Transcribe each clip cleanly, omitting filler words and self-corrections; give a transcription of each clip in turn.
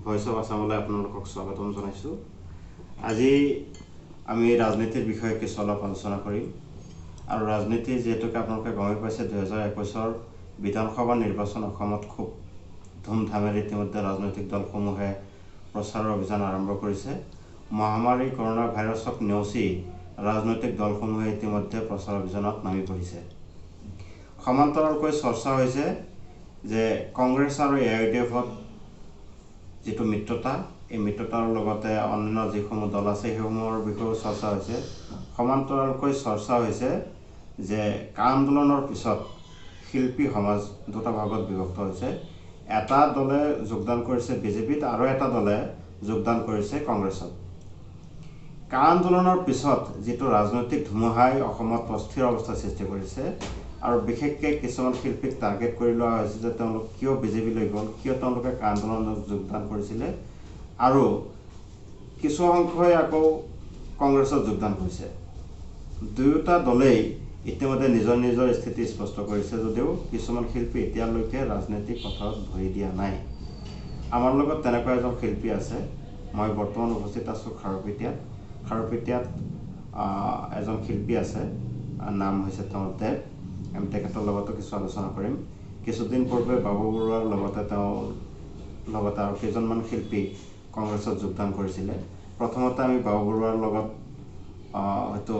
Voice of আসামলৈ আপোনালোকক স্বাগতম জনাইছোঁ। আজি আমি ৰাজনীতিৰ বিষয়ে কিছু অলপ আলোচনা কৰিম। আৰু ৰাজনীতি যেহেতুকে আপোনালোকে গমে পাইছে 2021 বিধানসভা নিৰ্বাচন অসমত খুব ধুমধামেৰে ইতিমধ্যে ৰাজনৈতিক দলসমূহে প্ৰচাৰৰ অভিযান আৰম্ভ কৰিছে। মহামাৰী কৰোনা ভাইৰাছক নেওচি ৰাজনৈতিক দলসমূহে ইতিমধ্যে প্ৰচাৰ অভিযানত নামি পৰিছে। সমান্তৰালকৈ চৰ্চা হৈছে যে কংগ্ৰেছ আৰু AIUDFত যেটো মিত্ৰতা, এই মিত্ৰতাৰ লগতে অন্যান্য যিসমূহ দল আছে সেইসমূহৰ বিষয়েও চৰ্চা হৈছে। সমান্তৰালকৈ চৰ্চা হৈছে যে আন্দোলনৰ পিছত শিল্পী সমাজ দুটা ভাগত বিভক্ত হৈছে। এটা দলে যোগদান কৰিছে বিজেপিত আৰু এটা দলে যোগদান কৰিছে কংগ্ৰেছত। আন্দোলনৰ পিছত যেটো ৰাজনৈতিক ধুমুহাই অসমত অস্থিৰ অৱস্থা সৃষ্টি কৰিছে আৰু বিশেষকৈ কিছুমান শিল্পীক টাৰ্গেট কৰি লোৱা হৈছে যে তেওঁলোক কিয় বিজেপিলৈ গ'ল, কিয় তেওঁলোকে আন্দোলনত যোগদান কৰিছিলে আৰু কিছু অংশই আকৌ কংগ্ৰেছত যোগদান কৰিছে। দুয়োটা দলেই ইতিমধ্যে নিজৰ নিজৰ স্থিতি স্পষ্ট কৰিছে যদিও কিছুমান শিল্পী এতিয়ালৈকে ৰাজনৈতিক পথাৰত ভৰি দিয়া নাই। আমাৰ লগত তেনেকুৱা এজন শিল্পী আছে। মই বৰ্তমান উপস্থিত আছোঁ খাৰুপেটীয়াত এজন শিল্পী আছে, নাম হৈছে তেওঁৰ দেৱ। আমি তেখেতৰ লগতো কিছু আলোচনা কৰিম। কিছুদিন পূৰ্বে বাবু বৰুৱাৰ লগতে আৰু কেইজনমান শিল্পী কংগ্ৰেছত যোগদান কৰিছিলে। প্ৰথমতে আমি বাবু বৰুৱাৰ লগত হয়তো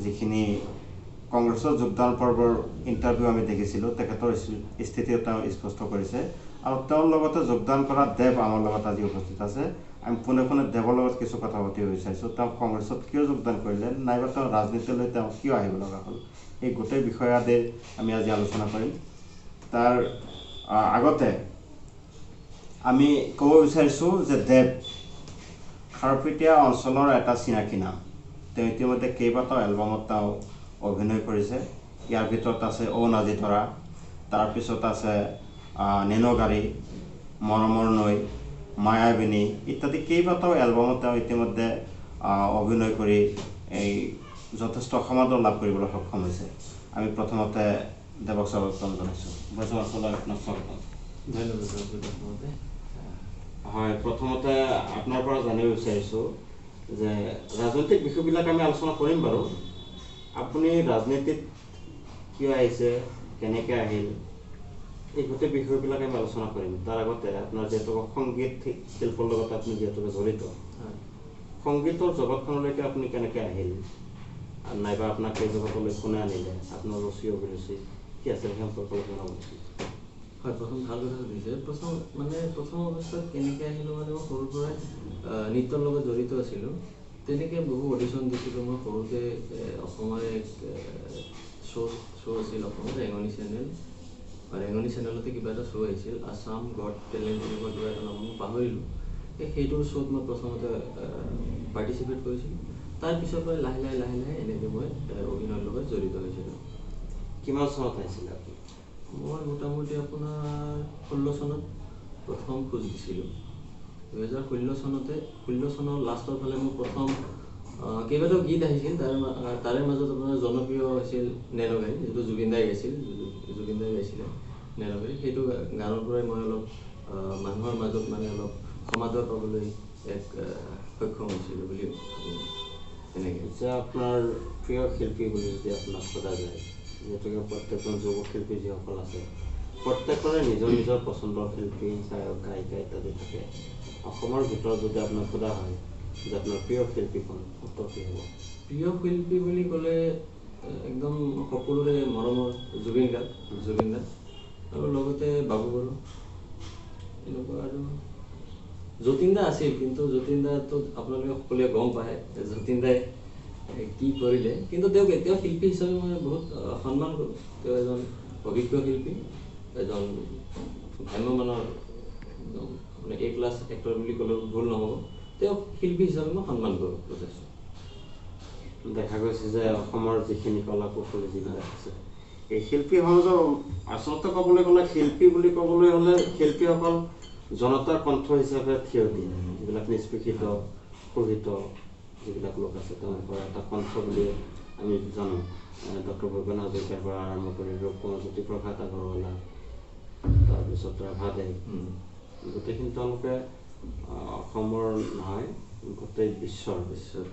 যিখিনি কংগ্ৰেছত যোগদান পৰ্বৰ ইণ্টাৰভিউ আমি দেখিছিলোঁ, তেখেতৰ স্থিতিও তেওঁ স্পষ্ট কৰিছে। আৰু তেওঁৰ লগতে যোগদান কৰা দেৱ আমাৰ লগত আজি উপস্থিত আছে। আমি পোনে দেৱৰ লগত কিছু কথা পাতিব বিচাৰিছোঁ। তেওঁ কংগ্ৰেছত কিয় যোগদান কৰিলে, নাইবা তেওঁ ৰাজনীতিলৈ তেওঁ কিয় আহিব লগা হ'ল, এই গোটেই বিষয়াদি আমি আজি আলোচনা কৰিম। তাৰ আগতে আমি ক'ব বিচাৰিছোঁ যে দেৱ খাৰুপেটীয়া অঞ্চলৰ এটা চিনাকি নাম। তেওঁ ইতিমধ্যে কেইবাটাও এলবামত তেওঁ অভিনয় কৰিছে। ইয়াৰ ভিতৰত আছে অ নাজি তৰা, তাৰপিছত আছে নেনগাৰী, মৰমৰ নৈ, মায়াবিনী ইত্যাদি কেইবাটাও এলবামত তেওঁ ইতিমধ্যে অভিনয় কৰি এই যথেষ্ট সমাদৰ লাভ কৰিবলৈ সক্ষম হৈছে। আমি প্ৰথমতে দেৱক স্বাগতম জনাইছোঁ। আপোনাক স্বাগতম। ধন্যবাদ। হয়, প্ৰথমতে আপোনাৰ পৰা জানিব বিচাৰিছোঁ যে ৰাজনৈতিক বিষয়বিলাক আমি আলোচনা কৰিম বাৰু। আপুনি ৰাজনীতিত কিয় আহিছে, কেনেকৈ আহিল, এই গোটেই বিষয়বিলাক আমি আলোচনা কৰিম। তাৰ আগতে আপোনাৰ যিহেতু সংগীত শিল্পৰ লগত আপুনি যিহেতু জড়িত, সংগীতৰ জগতখনলৈকে আপুনি কেনেকৈ আহিল, নাইবা আপোনাক এই জগতলৈ কোনে আনিলে, আপোনাৰ ৰুচি অভিৰুচি কি আছে সেই সম্পৰ্কে জনাব উচিত। হয়, প্ৰথম ভাল কথা সুধিছে। প্ৰথম অৱস্থাত কেনেকৈ আহিলোঁ মানে মই সৰুৰ পৰাই নৃত্যৰ লগত জড়িত আছিলোঁ। তেনেকৈ বহু অডিশ্যন দিছিলোঁ। মই সৰুতে অসমৰ এক শ্ব' আছিল অসমত ৰেঙনি চেনেল, ৰেঙনি চেনেলতে কিবা এটা শ্ব' আহিছিল, আছাম গড টেলেণ্ট তেনেকুৱা কিবা এটা নাম মই পাহৰিলোঁ। সেইটোৰ শ্ব'ত মই প্ৰথমতে পাৰ্টিচিপেট কৰিছিলোঁ। তাৰপিছৰ পৰা লাহে লাহে এনেকৈ মই অভিনয়ৰ লগত জড়িত হৈছিলোঁ। কিমান চনত আহিছিলে আপুনি? মই মোটামুটি আপোনাৰ 16 চনত প্ৰথম খোজ দিছিলোঁ। 2016 চনৰ লাষ্টৰ ফালে মোৰ প্ৰথম কেইবাটাও গীত আহিছিল। তাৰে মাজত আপোনাৰ জনপ্ৰিয় হৈছিল নেনগাৰী, যিটো জুবিন দাই গাইছিলে নেনগাৰী। সেইটো গানৰ পৰাই মই অলপ মানুহৰ মাজত মানে অলপ সমাদৰ পাবলৈ এক সক্ষম হৈছিলোঁ বুলি ভাবোঁ। তেনেকৈ যে আপোনাৰ প্ৰিয় শিল্পী বুলি যদি আপোনাক সোধা যায়, যিহেতুকে প্ৰত্যেকজন যুৱ শিল্পী যিসকল আছে প্ৰত্যেকৰে নিজৰ নিজৰ পচন্দৰ শিল্পী, গায়ক গায়িকা ইত্যাদি থাকে। অসমৰ ভিতৰত যদি আপোনাক সোধা হয় যে আপোনাৰ প্ৰিয় শিল্পীখন, উত্তৰ কি হ'ব? প্ৰিয় শিল্পী বুলি ক'লে একদম সকলোৰে মৰমৰ জুবিন দা আৰু লগতে বাবু বৰুৱা, এনেকুৱা আৰু যতীন দা আছিল। কিন্তু যতীন দাটো আপোনালোকে সকলোৱে গম পায় যতীন দাই কি কৰিলে, কিন্তু তেওঁক এতিয়াও শিল্পী হিচাপে মই বহুত সন্মান কৰোঁ। তেওঁ এজন অভিজ্ঞ শিল্পী, এজন ভ্ৰাম্যমানৰ মানে A+ এক্টৰ বুলি ক'লেও ভুল নহ'ব। তেওঁক শিল্পী হিচাপে মই সন্মান কৰোঁ যথেষ্ট। দেখা গৈছে যে অসমৰ যিখিনি কলা কৌশলী যিবিলাক আছে, এই শিল্পী সমাজৰ আচলতে ক'বলৈ গ'লে শিল্পী বুলি ক'বলৈ হ'লে শিল্পীসকল জনতাৰ কণ্ঠ হিচাপে থিয় দিয়ে। যিবিলাক নিষ্পেষিত শোষিত যিবিলাক লোক আছে তেওঁলোকৰ এটা কণ্ঠ বুলি আমি জানো। ডক্টৰ ভূপেন হাজৰিকাৰ পৰা আৰম্ভ কৰি ৰূপকোঁৱৰ জ্যোতিপ্ৰসাদ আগৰৱালা, তাৰপিছত ৰাভাদেৱ, গোটেইখিনি তেওঁলোকে অসমৰ নহয় গোটেই বিশ্বৰ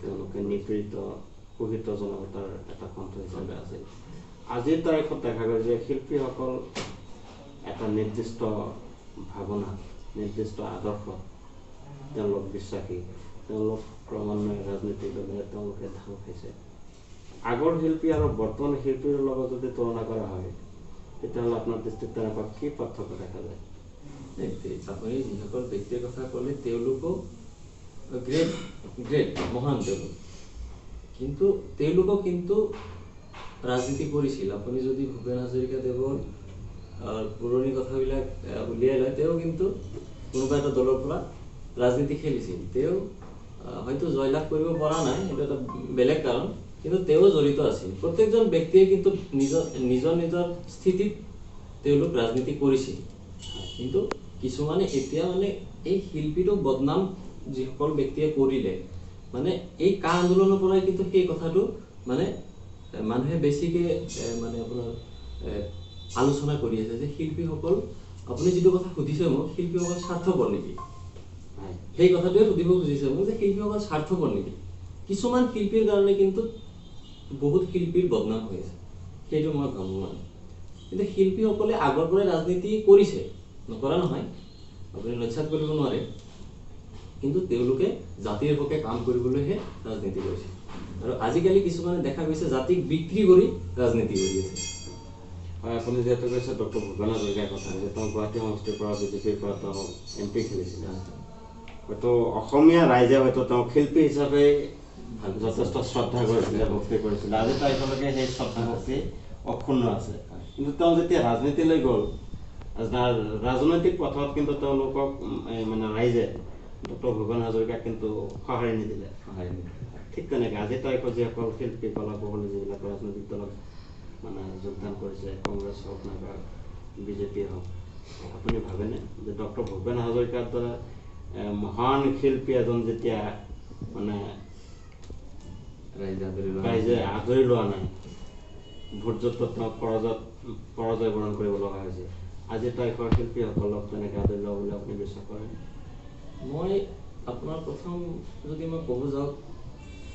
তেওঁলোকে নিপীড়িত শোষিত জনতাৰ এটা কণ্ঠ হিচাপে আছে। আজিৰ তাৰিখত দেখা গ'ল যে শিল্পীসকল এটা নিৰ্দিষ্ট ভাৱনা, নিৰ্দিষ্ট আদৰ্শ তেওঁলোক বিশ্বাসী, তেওঁলোক ক্ৰমান্বয়ে ৰাজনীতিক দলে তেওঁলোকে ঢাল খাইছে। আগৰ শিল্পী আৰু বৰ্তমান শিল্পীৰ লগত যদি তুলনা কৰা হয় তেতিয়াহ'লে আপোনাৰ দৃষ্টিত তেনেকুৱা কি পাৰ্থক্য দেখা যায়? আপুনি যিসকল ব্যক্তিৰ কথা ক'লে তেওঁলোকো গ্ৰেট মহান তেওঁলোক, কিন্তু তেওঁলোকক কিন্তু ৰাজনীতি কৰিছিল। আপুনি যদি ভূপেন হাজৰিকাদেৱৰ পুৰণি কথাবিলাক উলিয়াই লয়, তেওঁ কিন্তু কোনোবা এটা দলৰ পৰা ৰাজনীতি খেলিছিল। তেওঁ হয়তো জয়লাভ কৰিব পৰা নাই, সেইটো এটা বেলেগ কাৰণ, কিন্তু তেওঁ জড়িত আছিল। প্ৰত্যেকজন ব্যক্তিয়ে কিন্তু নিজৰ নিজৰ স্থিতিত তেওঁলোক ৰাজনীতি কৰিছিল। কিন্তু কিছুমানে এতিয়া মানে এই শিল্পীটোক বদনাম যিসকল ব্যক্তিয়ে কৰিলে, মানে এই কা আন্দোলনৰ পৰাই কিন্তু সেই কথাটো মানে মানুহে বেছিকে মানে আপোনাৰ আলোচনা কৰি আছে যে শিল্পীসকল, আপুনি যিটো কথা সুধিছে মোক, শিল্পীসকল স্বাৰ্থপৰ নেকি, সেই কথাটোৱে সুধিব খুজিছে মোক যে শিল্পীসকল স্বাৰ্থপৰ নেকি। কিছুমান শিল্পীৰ কাৰণে কিন্তু বহুত শিল্পীৰ বদনাম হৈ আছে, সেইটো মই ভাবোঁ। মানে কিন্তু শিল্পীসকলে আগৰ পৰাই ৰাজনীতি কৰিছে, নকৰা নহয়, আপুনি লক্ষ্য কৰিব নোৱাৰে, কিন্তু তেওঁলোকে জাতিৰ হকে কাম কৰিবলৈহে ৰাজনীতি কৰিছে। আৰু আজিকালি কিছুমানে দেখা গৈছে জাতিক বিক্ৰী কৰি ৰাজনীতি কৰি আছে। হয়, আপুনি যিহেতু কৈছে ডক্টৰ ভূপেন হাজৰিকাৰ কথা, যে তেওঁ গুৱাহাটী সমষ্টিৰ পৰা বিজেপিৰ পৰা তেওঁ MP খেলিছিলে। হয়তো অসমীয়া ৰাইজে হয়তো তেওঁক শিল্পী হিচাপে যথেষ্ট শ্ৰদ্ধা কৰিছিলে, ভক্তি কৰিছিলে। আজি তাৰিখলৈকে সেই শ্ৰদ্ধা ভক্তি অক্ষুণ্ণ আছে। কিন্তু তেওঁ যেতিয়া ৰাজনীতিলৈ গ'ল, ৰাজনৈতিক পথত কিন্তু তেওঁলোকক মানে ৰাইজে ডক্টৰ ভূপেন হাজৰিকাক কিন্তু সঁহাৰি নিদিলে। ঠিক তেনেকৈ আজিৰ তাৰিখত যিসকল শিল্পী কলাকুশলী যিবিলাক ৰাজনৈতিক দলত মানে যোগদান কৰিছে, কংগ্ৰেছ হওক নাইবা বিজেপিয়ে হওক, আপুনি ভাবেনে যে ডক্টৰ ভূপেন হাজৰিকাৰ দ্বাৰা মহান শিল্পী এজন যেতিয়া মানে ৰাইজে আদৰি লোৱা নাই, ভোট জোটত তেওঁক পৰাজয় বৰণ কৰিব লগা হৈছে, আজিৰ তাৰিখৰ শিল্পীসকলক তেনেকৈ আদৰি লোৱা বুলি আপুনি বিশ্বাস কৰে? মই আপোনাৰ প্ৰথম যদি মই ক'ব যাওঁ,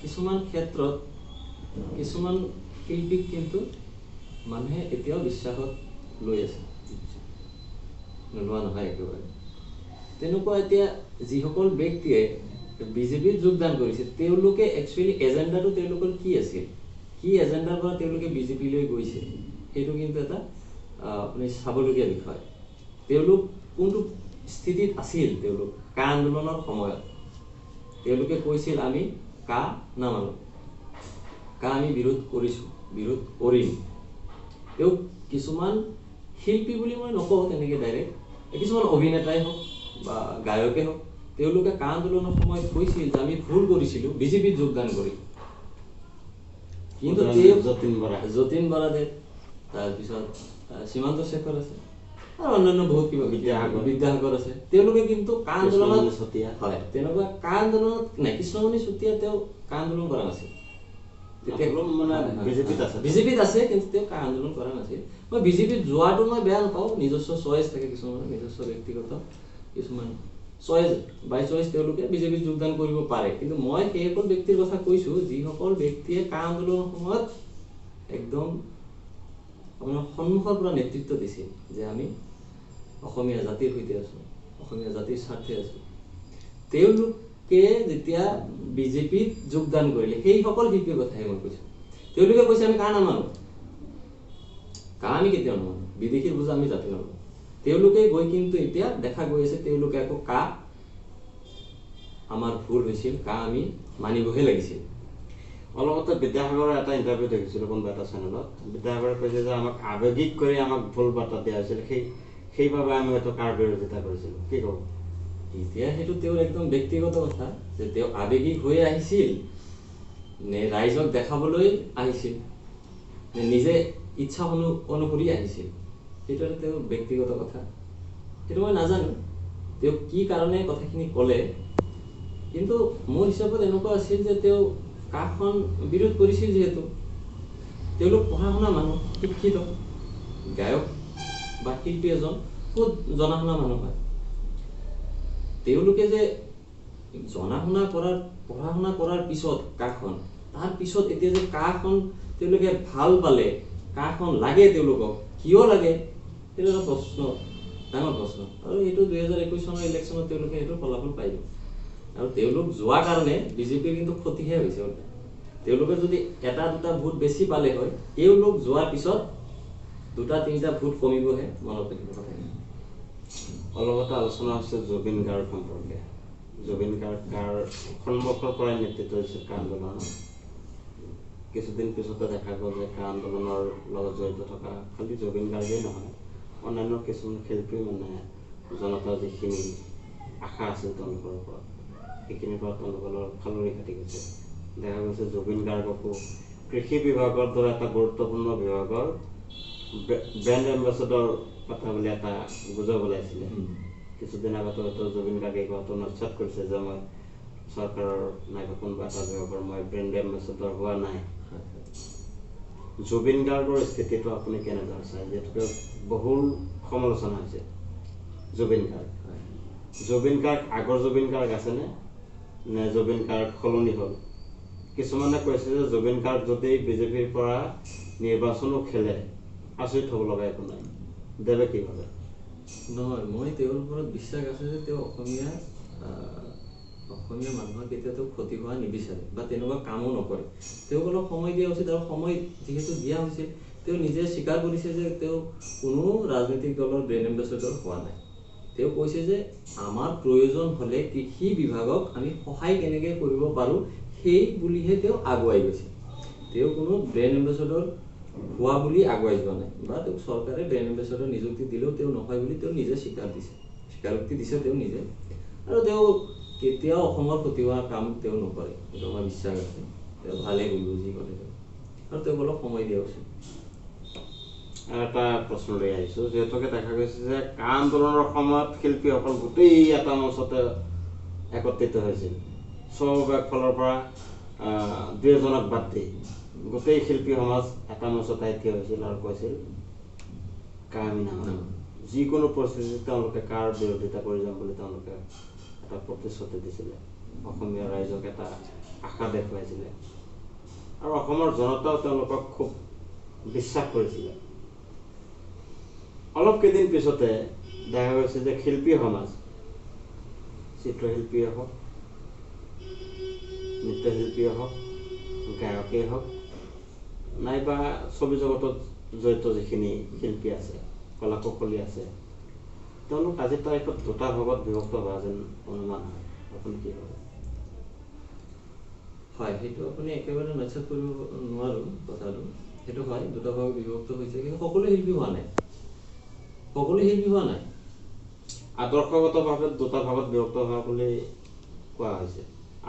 কিছুমান ক্ষেত্ৰত কিছুমান শিল্পীক কিন্তু মানুহে এতিয়াও বিশ্বাসত লৈ আছে, নোলোৱা নহয় একেবাৰে। তেনেকুৱা এতিয়া যিসকল ব্যক্তিয়ে বিজেপিত যোগদান কৰিছে, তেওঁলোকে একচুৱেলি এজেণ্ডাটো তেওঁলোকৰ কি আছিল, কি এজেণ্ডাৰ পৰা তেওঁলোকে বিজেপিলৈ গৈছে, সেইটো কিন্তু এটা আপুনি চাবলগীয়া বিষয়। তেওঁলোক কোনটো স্থিতিত আছিল, তেওঁলোক কা আন্দোলনৰ সময়ত তেওঁলোকে কৈছিল আমি কা নামানো, কা আমি বিৰোধ কৰিছোঁ, বিৰোধ কৰিম। তেওঁ কিছুমান শিল্পী বুলি মই নকওঁ তেনেকৈ ডাইৰেক্ট, কিছুমান অভিনেতাই হওক বা গায়কে হওক, তেওঁলোকে কা আন্দোলনৰ সময়ত কৈছিল যে আমি ভুল কৰিছিলোঁ বিজেপিত যোগদান কৰি। কিন্তু যতীন বৰাদেৱ, তাৰপিছত সীমান্ত শেখৰ আছে আৰু অন্যান্য বহুত কিবা বিদ্যাসাগৰ আছে, তেওঁলোকে কিন্তু কা আন্দোলনত হয় তেনেকুৱা কা আন্দোলনত নাই। কৃষ্ণমণি চুতীয়া তেওঁ কা আন্দোলন কৰা নাছিল, বিজেপিত আছে, কিন্তু তেওঁ কা আন্দোলন কৰা নাছিল। মই বিজেপিত যোৱাটো মই বেয়া নাপাওঁ, নিজস্ব চইচ থাকে কিছুমানৰ, নিজস্ব ব্যক্তিগত কিছুমান চইচ, বাই চইচ তেওঁলোকে বিজেপিত যোগদান কৰিব পাৰে। কিন্তু মই সেইসকল ব্যক্তিৰ কথা কৈছোঁ যিসকল ব্যক্তিয়ে কা আন্দোলনৰ সময়ত একদম আপোনাৰ সন্মুখৰ পৰা নেতৃত্ব দিছিল যে আমি অসমীয়া জাতিৰ সৈতে আছোঁ, অসমীয়া জাতিৰ স্বাৰ্থে আছোঁ। তেওঁলোকে যেতিয়া বিজেপিত যোগদান কৰিলে, সেইসকল শিল্পীৰ কথাহে মই কৈছোঁ। তেওঁলোকে কৈছে আমি কা নামানো, কা আমি কেতিয়াও নামানো, বিদেশীৰ বুজা আমি জাতি নামানো। তেওঁলোকে গৈ কিন্তু এতিয়া দেখা গৈ আছে তেওঁলোকে আকৌ কা আমাৰ ভুল হৈছিল, কা আমি মানিবহে লাগিছিল। অলপতে বিদ্যাসাগৰৰ এটা ইণ্টাৰভিউ দেখিছিলোঁ কোনোবা এটা চেনেলত। বিদ্যাসাগৰে কৈছে যে আমাক আৱেগিক কৰি আমাক ভুল বাৰ্তা দিয়া হৈছিল, সেইবাবে আমি হয়তো কাৰ বিৰোধিতা কৰিছিলোঁ। কি ক'ব? এতিয়া সেইটো তেওঁৰ একদম ব্যক্তিগত কথা, যে তেওঁ আৱেগিক হৈ আহিছিল নে ৰাইজক দেখাবলৈ আহিছিল নে নিজে ইচ্ছা অনুসৰি আহিছিল, সেইটো এটা তেওঁৰ ব্যক্তিগত কথা। সেইটো মই নাজানো তেওঁ কি কাৰণে কথাখিনি ক'লে, কিন্তু মোৰ হিচাপত এনেকুৱা আছিল যে তেওঁ কাখন বিৰোধ কৰিছিল, যিহেতু তেওঁলোক পঢ়া শুনা মানুহ, শিক্ষিত গায়ক বা শিল্পী এজন খুব জনা শুনা মানুহ হয়। তেওঁলোকে যে জনা শুনা কৰাৰ পঢ়া শুনা কৰাৰ পিছত কাখন তাৰ পিছত এতিয়া যে কাখন তেওঁলোকে ভাল পালে কাখন লাগে তেওঁলোকক কিয় লাগে এইটো এটা প্ৰশ্ন ডাঙৰ প্ৰশ্ন আৰু এইটো 2021 চনৰ ইলেকশ্যনত তেওঁলোকে এইটো ফলাফল পাইব আৰু তেওঁলোক যোৱাৰ কাৰণে বিজেপিৰ কিন্তু ক্ষতিহে হৈছে তেওঁলোকে যদি এটা দুটা ভোট বেছি পালে হয় তেওঁলোক যোৱাৰ পিছত দুটা তিনিটা ভোট কমিবহে মনত ৰাখিব কথা অলপতে আলোচনা হৈছে জুবিন গাৰ্গ সম্পৰ্কে জুবিন গাৰ্গ সন্মুখৰ পৰাই নেতৃত্ব দিছিল কা আন্দোলনৰ কিছুদিন পিছতে দেখা গ'ল যে কা আন্দোলনৰ লগত জড়িত থকা খালি জুবিন গাৰ্গেই নহয় অন্যান্য কিছুমান শিল্পী মানে জনতাৰ যিখিনি আশা আছিল তেওঁলোকৰ ওপৰত সেইখিনিৰ পৰা তেওঁলোকৰ ফালৰি কাটি গৈছে দেখা গৈছে জুবিন গাৰ্গকো কৃষি বিভাগৰ দৰে এটা গুৰুত্বপূৰ্ণ বিভাগৰ ব্ৰেণ্ড এম্বেচাডৰ কথা বুলি এটা গুজব ওলাইছিলে কিছুদিন আগতে হয়তো জুবিন গাৰ্গে কথাটো নস্যাৎ কৰিছে যে মই চৰকাৰৰ নাইবা কোনোবা এটা বিভাগৰ মই ব্ৰেণ্ড এম্বেচাডৰ হোৱা নাই জুবিন গাৰ্গৰ স্থিতিটো আপুনি কেনেদৰে চায় যিহেতুকে বহুল সমালোচনা হৈছে জুবিন গাৰ্গ আগৰ জুবিন গাৰ্গ আছেনে নে জুবিন গাৰ্গ সলনি হ'ল কিছুমানে কৈছে যে জুবিন গাৰ্গ যদি বিজেপিৰ পৰা নিৰ্বাচনো খেলে আচৰিত হ'ব লগা একো নাই দেৱে কি ভাবে নহয় মই তেওঁৰ ওপৰত বিশ্বাস আছে যে তেওঁ অসমীয়া মানুহৰ কেতিয়াও ক্ষতি হোৱা নিবিচাৰে বা তেনেকুৱা কামো নকৰে তেওঁক অলপ সময় দিয়া উচিত আৰু সময় যিহেতু দিয়া হৈছে তেওঁ নিজে স্বীকাৰ কৰিছে যে তেওঁ কোনো ৰাজনৈতিক দলৰ ব্ৰেণ্ড এম্বেচাডৰ হোৱা নাই তেওঁ কৈছে যে আমাৰ প্ৰয়োজন হ'লে কৃষি বিভাগক আমি সহায় কেনেকৈ কৰিব পাৰোঁ সেই বুলিহে তেওঁ আগুৱাই গৈছে তেওঁ কোনো ব্ৰেণ্ড এম্বেচাডৰ হোৱা বুলি আগুৱাই যোৱা নাই বা তেওঁক চৰকাৰে ব্ৰেণ্ড এম্বেচাডৰ নিযুক্তি দিলেও তেওঁ নহয় বুলি তেওঁ নিজে স্বীকাৰোক্তি দিছে তেওঁ নিজে আৰু তেওঁ কেতিয়াও অসমৰ ক্ষতি হোৱা কাম তেওঁ নকৰে এইটো আমাৰ বিশ্বাস আছে তেওঁ ভালেই কৰিব যি কৰে আৰু তেওঁক অলপ সময় দিয়া উচিত আৰু এটা প্ৰশ্ন লৈ আহিছোঁ যিহেতুকে দেখা গৈছে যে কা আন্দোলনৰ সময়ত শিল্পীসকল গোটেই এটা মঞ্চতে একত্ৰিত হৈছিল চব একফালৰ পৰা দুই এজনক বাদ দি গোটেই শিল্পী সমাজ এটা মঞ্চতে থিয় হৈছিল আৰু কৈছিল কা আমি নামানো যিকোনো পৰিস্থিতিত তেওঁলোকে কাৰ বিৰোধিতা কৰি যাম বুলি তেওঁলোকে এটা প্ৰতিশ্ৰুতি দিছিলে অসমীয়া ৰাইজক এটা আশা দেখুৱাইছিলে আৰু অসমৰ জনতাও তেওঁলোকক খুব বিশ্বাস কৰিছিলে অলপ কেইদিন পিছতে দেখা গৈছে যে শিল্পী সমাজ চিত্ৰশিল্পীয়ে হওক নৃত্যশিল্পীয়ে হওক গায়কেই হওক নাইবা ছবি জগতত জড়িত যিখিনি শিল্পী আছে কলা কৌশলী আছে তেওঁলোক আজিৰ তাৰিখত দুটা ভাগত বিভক্ত হোৱা যেন অনুমান হয় আপুনি কি ভাবে হয় সেইটো আপুনি একেবাৰে নস্যাৎ কৰিব নোৱাৰো কথাটো সেইটো হয় দুটা ভাগ বিভক্ত হৈছে কিন্তু সকলো শিল্পী হোৱা নাই আদৰ্শগতভাৱে দুটা ভাগত বিভক্ত হোৱা বুলি কোৱা হৈছে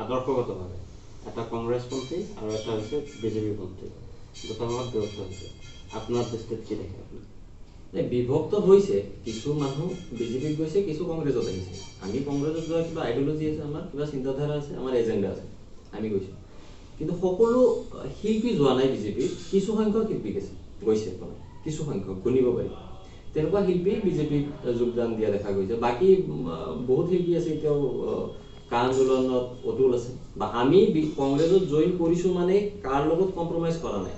আদৰ্শগতভাৱে এটা কংগ্ৰেছপন্থী আৰু এটা হৈছে বিজেপিপন্থী দুটা ভাগত বিভক্ত হৈছে আপোনাৰ দৃষ্টিত কি দেখে আপুনি বিভক্ত হৈছে কিছু মানুহ বিজেপিত গৈছে কিছু কংগ্ৰেছত আহিছে আমি কংগ্ৰেছত যোৱা কিবা আইডিঅলজি আছে আমাৰ কিবা চিন্তাধাৰা আছে আমাৰ এজেণ্ডা আছে আমি গৈছোঁ কিন্তু সকলো শিল্পী যোৱা নাই বিজেপিত কিছু সংখ্যক শিল্পী গৈছে কিছু সংখ্যক গণিব পাৰি তেনেকুৱা শিল্পী বিজেপিত যোগদান দিয়া দেখা গৈছে বাকী বহুত শিল্পী আছে এতিয়াও কা আন্দোলনত অতুল আছে বা আমি কংগ্ৰেছত জইন কৰিছোঁ মানে কাৰ লগত কম্প্ৰমাইজ কৰা নাই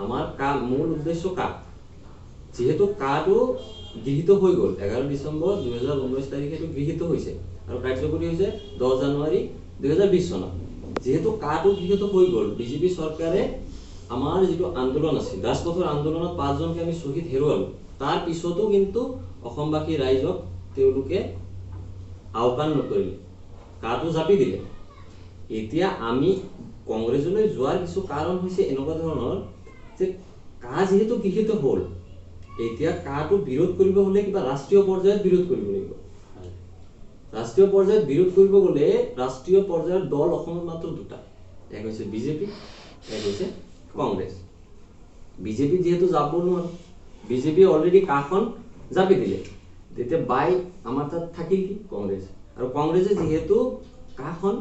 আমাৰ মূল উদ্দেশ্য কা যিহেতু কাটো গৃহীত হৈ গ'ল 11 ডিচেম্বৰ 2019 তাৰিখে এইটো গৃহীত হৈছে আৰু কাৰ্যকৰী হৈছে 10 জানুৱাৰী 2020 চনত যেহেতু কাটো গৃহীত হৈ গ'ল বিজেপি চৰকাৰে আমাৰ যিটো আন্দোলন আছিল ৰাজপথৰ আন্দোলনত 5 জনকে আমি শহীদ হেৰুৱালো তাৰ পিছতো কিন্তু অসমবাসী ৰাইজক তেওঁলোকে আহ্বান নকৰিলে কাটো জাপি দিলে এতিয়া আমি কংগ্ৰেছলৈ যোৱাৰ কিছু কাৰণ হৈছে এনেকুৱা ধৰণৰ যে কা যেহেতু গৃহীত হ'ল এতিয়া কাটো বিৰোধ কৰিব হলে কিবা ৰাষ্ট্ৰীয় পৰ্যায়ত বিৰোধ কৰিব লাগিব ৰাষ্ট্ৰীয় পৰ্যায়ত বিৰোধ কৰিব গলে ৰাষ্ট্ৰীয় পৰ্যায়ৰ দল অসমত মাত্ৰ দুটা এক হৈছে বিজেপি এক হৈছে কংগ্ৰেছ বিজেপি যেহেতু যাব নোৱাৰে বিজেপি অলৰেডি কাখন জাপি দিলে তেতিয়া বাই আমাৰ তাত থাকিল কি কংগ্ৰেছ আৰু কংগ্ৰেছে যেহেতু কাখন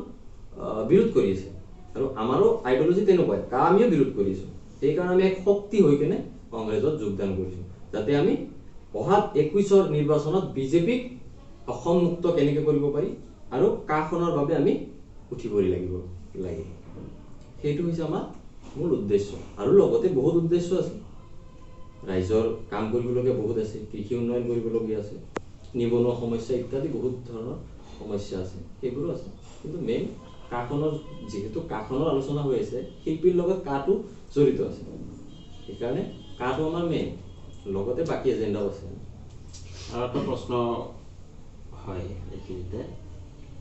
বিৰোধ কৰি আছে আৰু আমাৰো আইডিঅলজি তেনেকুৱাই কা আমিও বিৰোধ কৰিছো সেইকাৰণে আমি এক শক্তি হৈ কেনে কংগ্ৰেছত যোগদান কৰিছো যাতে আমি অহা 21ৰ নিৰ্বাচনত বিজেপিক অসম মুক্ত কেনেকৈ কৰিব পাৰি আৰু কাখনৰ বাবে আমি উঠিব লাগিব লাগে সেইটো হৈছে আমাৰ মূল উদ্দেশ্য আৰু লগতে বহুত উদ্দেশ্য আছে ৰাইজৰ কাম কৰিবলগীয়া বহুত আছে কৃষি উন্নয়ন কৰিবলগীয়া আছে নিবনুৱা সমস্যা ইত্যাদি বহুত ধৰণৰ সমস্যা আছে সেইবোৰো আছে কিন্তু মেইন কাখনৰ যেহেতু কাখনৰ আলোচনা হৈ আছে শিল্পীৰ লগত কাটো জড়িত আছে সেইকাৰণে কাটো আমাৰ মেইন লগতে বাকী এজেণ্ডাও আছে আৰু এটা প্ৰশ্ন হয় এইখিনিতে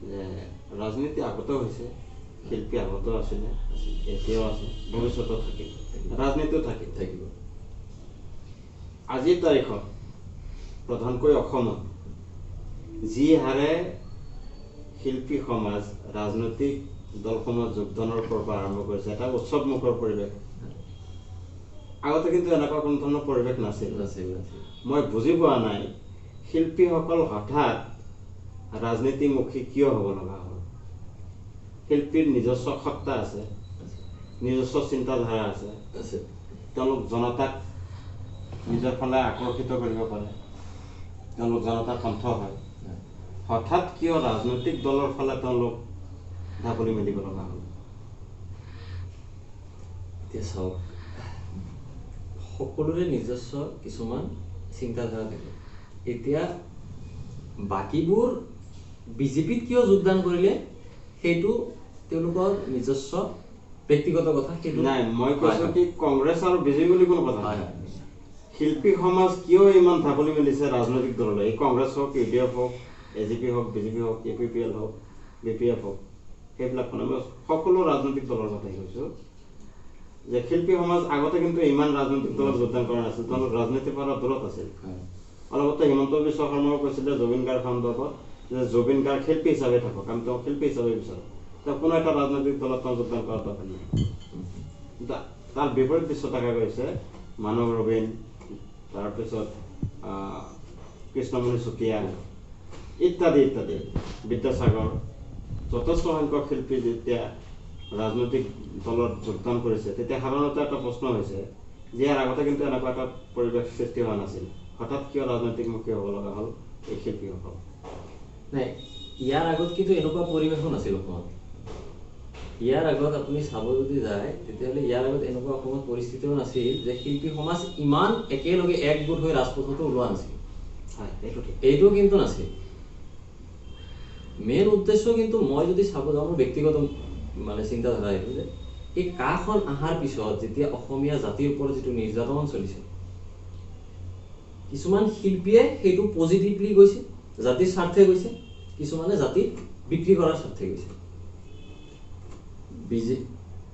যে ৰাজনীতি আগতেও হৈছে শিল্পী আগতেও আছিলে এতিয়াও আছে ভৱিষ্যতেও থাকিব ৰাজনীতিও থাকিব আজিৰ তাৰিখত প্ৰধানকৈ অসমত যি হাৰে শিল্পী সমাজ ৰাজনৈতিক দলসমূহত যোগদানৰ পৰা আৰম্ভ কৰিছে এটা উৎসৱমুখৰ পৰিৱেশ আগতে কিন্তু এনেকুৱা কোনো ধৰণৰ পৰিৱেশ নাছিল মই বুজি পোৱা নাই শিল্পীসকল হঠাৎ ৰাজনীতিমুখী কিয় হ'ব লগা হ'ল শিল্পীৰ নিজস্ব সত্তা আছে নিজস্ব চিন্তাধাৰা আছে তেওঁলোক জনতাক নিজৰ ফালে আকৰ্ষিত কৰিব পাৰে তেওঁলোক জনতাৰ কণ্ঠ হয় হঠাৎ কিয় ৰাজনৈতিক দলৰ ফালে তেওঁলোক ঢাপলি মেলিব লগা হ'ল এতিয়া চাওক সকলোৰে নিজস্ব কিছুমান চিন্তাধাৰা থাকে এতিয়া বাকীবোৰ বিজেপিত কিয় যোগদান কৰিলে সেইটো তেওঁলোকৰ নিজস্ব ব্যক্তিগত কথা সেইটো নাই মই কৈছো কি কংগ্ৰেছ আৰু বিজেপি বুলি কোনো কথা নাই শিল্পী সমাজ কিয় ইমান ঢাপলি মেলিছে ৰাজনৈতিক দললৈ এই কংগ্ৰেছ হওক ইউডিএফ হওক এজিপি হওক বিজেপি হওক ইউপিপিএল হওক বিপিএফ হওক সেইবিলাক মানে মই সকলো ৰাজনৈতিক দলৰ কথাই কৈছো যে শিল্পী সমাজ আগতে কিন্তু ইমান ৰাজনৈতিক দলত যোগদান কৰা নাছিল তেওঁলোক ৰাজনীতিৰ পৰা দূৰত আছিল অলপতে হিমন্ত বিশ্ব শৰ্মাও কৈছিলে জুবিন গাৰ্গ সন্দৰ্ভত যে জুবিন গাৰ্গ শিল্পী হিচাপে থাকক আমি তেওঁক শিল্পী হিচাপে বিচাৰোঁ তেওঁ কোনো এটা ৰাজনৈতিক দলত তেওঁ যোগদান কৰাৰ দৰকাৰ নাই কিন্তু তাৰ বিপৰীত দৃশ্য দেখা গৈছে মানৱ ৰবীন তাৰপিছত কৃষ্ণমণি চুতীয়া ইত্যাদি ইত্যাদি বিদ্যাসাগৰ যথেষ্ট সংখ্যক শিল্পী যেতিয়া ৰাজনৈতিক দলত যোগদান কৰিছে তেতিয়া সাধাৰণতে এটা প্ৰশ্ন হৈছে যে ইয়াৰ আগতে কিন্তু এনেকুৱা এটা পৰিৱেশ সৃষ্টি হোৱা নাছিল হঠাৎ কিয় ৰাজনৈতিকমুখী হ'ব লগা হ'ল এই শিল্পীসকল নাই ইয়াৰ আগত কিন্তু এনেকুৱা পৰিৱেশো নাছিল অসমত ইয়াৰ আগত আপুনি চাব যদি যায় তেতিয়াহ'লে ইয়াৰ আগত এনেকুৱা অসমত পৰিস্থিতিও নাছিল যে শিল্পী সমাজ ইমান একেলগে একগোট হৈ ৰাজপথতো ওলোৱা নাছিল এইটো কিন্তু নাছিল মেইন উদ্দেশ্য কিন্তু মই যদি চাব যাওঁ মোৰ ব্যক্তিগত মানে চিন্তাধাৰা এইটো যে এই কাখন অহাৰ পিছত যেতিয়া অসমীয়া জাতিৰ ওপৰত যিটো নিৰ্যাতন চলিছে কিছুমান শিল্পীয়ে সেইটো পজিটিভলি গৈছে জাতিৰ স্বাৰ্থে গৈছে কিছুমানে জাতি বিক্ৰী কৰাৰ স্বাৰ্থে গৈছে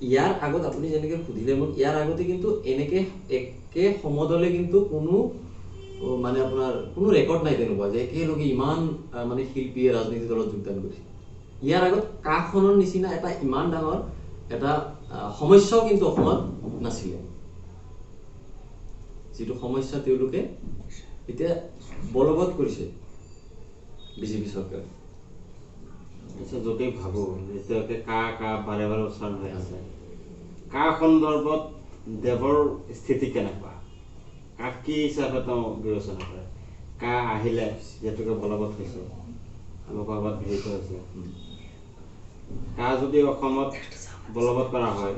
ইয়াৰ আগত আপুনি যেনেকৈ সুধিলে মোক ইয়াৰ আগতে কিন্তু এনেকৈ একে সমদলে কিন্তু কোনো মানে আপোনাৰ কোনো ৰেকৰ্ড নাই তেনেকুৱা যে একেলগে ইমান মানে শিল্পীয়ে ৰাজনীতি দলত যোগদান কৰিছে ইয়াৰ আগত কাখনৰ নিচিনা এটা ইমান ডাঙৰ এটা সমস্যাও কিন্তু অসমত নাছিলে যিটো সমস্যা তেওঁলোকে এতিয়া বলবৎ কৰিছে বিজেপি চৰকাৰে যদি ভাবোঁ এতিয়ালৈকে কা বাৰে বাৰে উচ্চাৰণ হৈ আছে কা সন্দৰ্ভত দেৱৰ স্থিতি কেনেকুৱা কাক কি হিচাপে তেওঁ বিবেচনা কৰে কা আহিলে যিহেতুকে বলবৎ হৈছে আমাক আগত গৃহীত হৈছে কা যদি অসমত বলবৎ কৰা হয়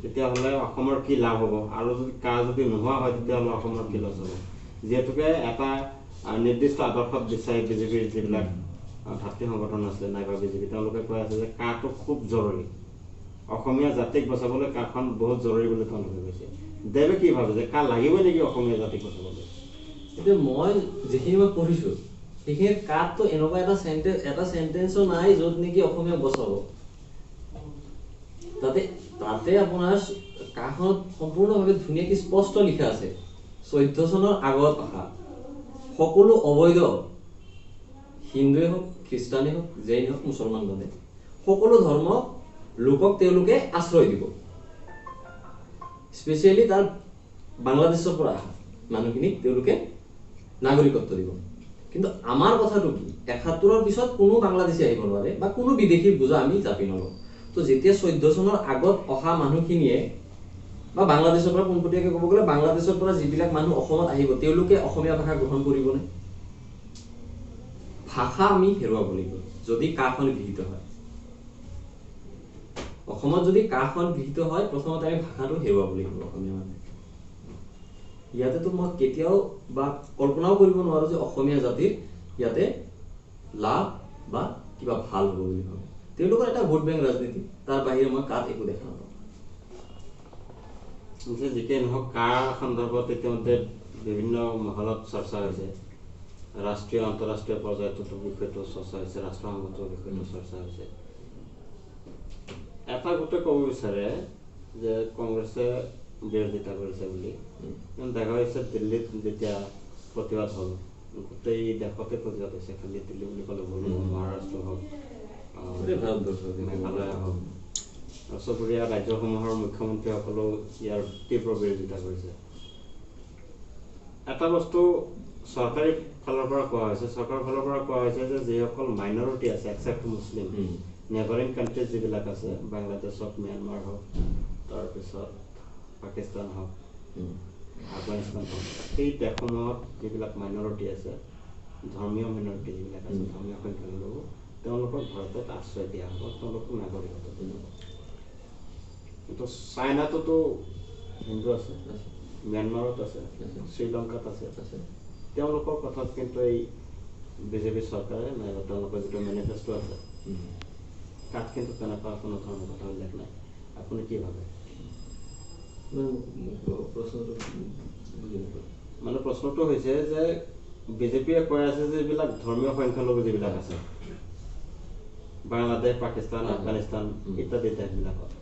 তেতিয়াহ'লে অসমৰ কি লাভ হ'ব আৰু যদি কা যদি নোহোৱা হয় তেতিয়াহ'লে অসমৰ কি লছ হ'ব যিহেতুকে এটা নিৰ্দিষ্ট আদৰ্শত বিচাৰি বিজেপিৰ যিবিলাক ভাতৃ সংগঠন আছে নাইবা বিজেপি তেওঁলোকে কৈ আছে যে কাটো খুব জৰুৰী অসমীয়া জাতিক বচাবলৈ কাখন বহুত জৰুৰী বুলি তেওঁলোকে কৈছে দেৱে কি ভাবে যে কা লাগিবই নেকি অসমীয়া জাতিক বচাবলৈ এতিয়া মই যিখিনি মই পঢ়িছোঁ সেইখিনি কাটো এনেকুৱা এটা চেণ্টেন্সো নাই য'ত নেকি অসমীয়া বচাব তাতে আপোনাৰ কাখনত সম্পূৰ্ণভাৱে ধুনীয়াকৈ স্পষ্ট লিখা আছে 14 চনৰ আগত অহা সকলো অবৈধ হিন্দুৱে হওক খ্ৰীষ্টানেই হওক জৈন হওক মুছলমান মানে সকলো ধৰ্ম লোকক তেওঁলোকে আশ্ৰয় দিব স্পেচিয়েলি তাৰ বাংলাদেশৰ পৰা অহা মানুহখিনিক তেওঁলোকে নাগৰিকত্ব দিব কিন্তু আমাৰ কথাটো কি 71ৰ পিছত কোনো বাংলাদেশী আহিব নোৱাৰে বা কোনো বিদেশীৰ বোজা আমি জাপি নলওঁ তো যেতিয়া 14 চনৰ আগত অহা মানুহখিনিয়ে বা বাংলাদেশৰ পৰা পোনপটীয়াকৈ ক'ব গ'লে বাংলাদেশৰ পৰা যিবিলাক মানুহ অসমত আহিব তেওঁলোকে অসমীয়া ভাষা গ্ৰহণ কৰিবনে ভাষা আমি হেৰুৱাব লাগিব যদি কাখন গৃহীত হয়। অসমত যদি কাখন গৃহীত হয় প্ৰথমতে আমি ভাষাটো হেৰুৱাব লাগিব অসমীয়া মানুহে। ইয়াতেতো মই কেতিয়াও বা কল্পনাও কৰিব নোৱাৰো যে অসমীয়া জাতিৰ ইয়াতে লাভ বা কিবা ভাল হ'ব বুলি ভাবে। তেওঁলোকৰ এটা ভোট বেংক ৰাজনীতি, তাৰ বাহিৰে মই কাত একো দেখা নাপাওঁ। যিকেই নহওক কাৰ সন্দৰ্ভত ইতিমধ্যে বিভিন্ন মহলত চৰ্চা হৈছে, ৰাষ্ট্ৰীয় আন্তঃৰাষ্ট্ৰীয় পৰ্যায়তো বিষয়টো চৰ্চা হৈছে, ৰাষ্ট্ৰসংঘতো বিষয়টো চৰ্চা হৈছে। এটা গোটে ক'ব বিচাৰে যে কংগ্ৰেছে বিৰোধিতা কৰিছে বুলি, কিন্তু দেখা হৈছে দিল্লীত যেতিয়া প্ৰতিবাদ হ'ল, গোটেই দেশতে প্ৰতিবাদ হৈছে, খালি দিল্লী বুলি ক'লে ভুল হ'ব, মহাৰাষ্ট্ৰ হওক, মেঘালয় হওক, চুবুৰীয়া ৰাজ্যসমূহৰ মুখ্যমন্ত্ৰীসকলেও ইয়াৰ তীব্ৰ বিৰোধিতা কৰিছে। এটা বস্তু চৰকাৰী ফালৰ পৰা কোৱা হৈছে, চৰকাৰৰ ফালৰ পৰা কোৱা হৈছে যে যিসকল মাইনৰিটি আছে এক্সেপ্ট মুছলিম নেবাৰিং কাণ্ট্ৰিজ যিবিলাক আছে, বাংলাদেশ হওক, ম্যানমাৰ হওক, তাৰপিছত পাকিস্তান হওক, আফগানিস্তান হওক, সেই দেশসমূহত যিবিলাক মাইনৰিটি আছে, ধৰ্মীয় মাইনৰিটি যিবিলাক আছে, ধৰ্মীয় সংখ্যালঘু, তেওঁলোকক ভাৰতত আশ্ৰয় দিয়া হ'ব, তেওঁলোকক নাগৰিকত্ব দিয়া হ'ব। কিন্তু চাইনাটোতো হিন্দু আছে, ম্যানমাৰত আছে, শ্ৰীলংকাত আছে, তেওঁলোকৰ কথাত কিন্তু এই বিজেপি চৰকাৰে নাইবা তেওঁলোকৰ যিটো মেনিফেষ্টো আছে তাত কিন্তু তেনেকুৱা কোনো ধৰণৰ কথা উল্লেখ নাই। আপুনি কি ভাবে? মানে প্ৰশ্নটো হৈছে যে বিজেপিয়ে কৈ আছে যে এইবিলাক ধৰ্মীয় সংখ্যালঘু যিবিলাক আছে বাংলাদেশ, পাকিস্তান, আফগানিস্তান ইত্যাদি দেশবিলাকত,